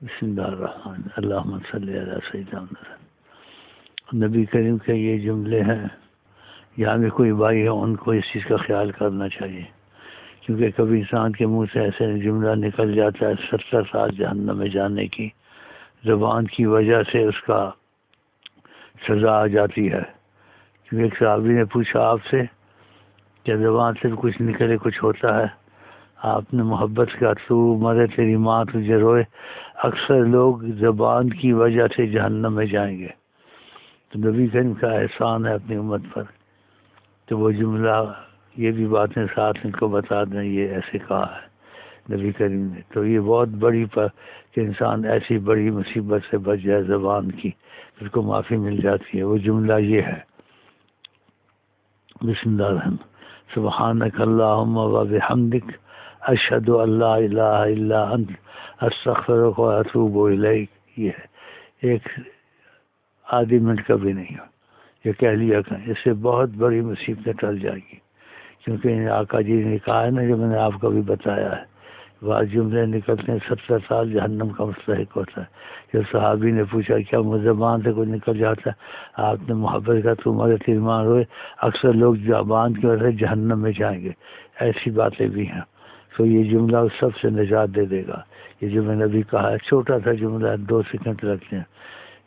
بسم اللہ الرحمن اللہم صلی علی سیدنا محمد۔ نبی کریم کے یہ جملے ہیں، یہاں بھی کوئی بھائی ہے ان کو اس چیز کا خیال کرنا چاہیے، کیونکہ کبھی انسان کے منہ سے ایسے جملہ نکل جاتا ہے 70 سال جہنم میں جانے کی، زبان کی وجہ سے اس کا سزا آ جاتی ہے۔ کیونکہ ایک صحابی نے پوچھا آپ سے کہ زبان سے کچھ نکلے کچھ ہوتا ہے، آپ نے محبت کا تو مرے تیری ماں تجھے روئے، اکثر لوگ زبان کی وجہ سے جہنم میں جائیں گے۔ تو نبی کریم کا احسان ہے اپنی امت پر، تو وہ جملہ یہ بھی باتیں ساتھ ان کو بتا دیں یہ ایسے کہا ہے نبی کریم نے۔ تو یہ بہت بڑی کہ انسان ایسی بڑی مصیبت سے بچ جائے زبان کی، اس کو معافی مل جاتی ہے۔ وہ جملہ یہ ہے، بسم اللہ الرحمن سبحانک اللہم و بحمدک اشہد ان لا الہ الا انت استغفرک و اتوب الیک۔ یہ ہے، ایک آدھی منٹ کا بھی نہیں ہو، یہ کہہ لیا کریں، اس سے بہت بڑی مصیبتیں ٹل جائیں گی۔ کیونکہ آقا جی نے کہا ہے نا، جو میں نے آپ کو بھی بتایا ہے، بعض جملے نکلتے ہیں 70 سال جہنم کا مستحق ہوتا ہے۔ جب صحابی نے پوچھا کیا زبان سے کوئی نکل جاتا ہے، آپ نے محبت کا تو مگر تیرمان ہوئے، اکثر لوگ زبان کی وجہ سے جہنم میں جائیں گے، ایسی باتیں بھی ہیں۔ تو یہ جملہ سب سے نجات دے دے گا۔ یہ جو میں نے ابھی کہا ہے چھوٹا سا جملہ ہے، 2 سیکنڈ لگتے ہیں،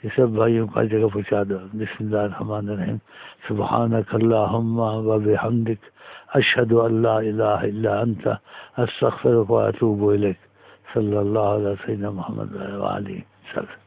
یہ سب بھائیوں کا جگہ پہنچا دو۔ بسم اللہ الرحمن الرحیم سبحانک اللہم و بحمدک اشہد ان لا الہ الا انت استغفرک و اتوب الیک۔ صلی اللہ علیہ سیدنا محمد و آلہ وسلم۔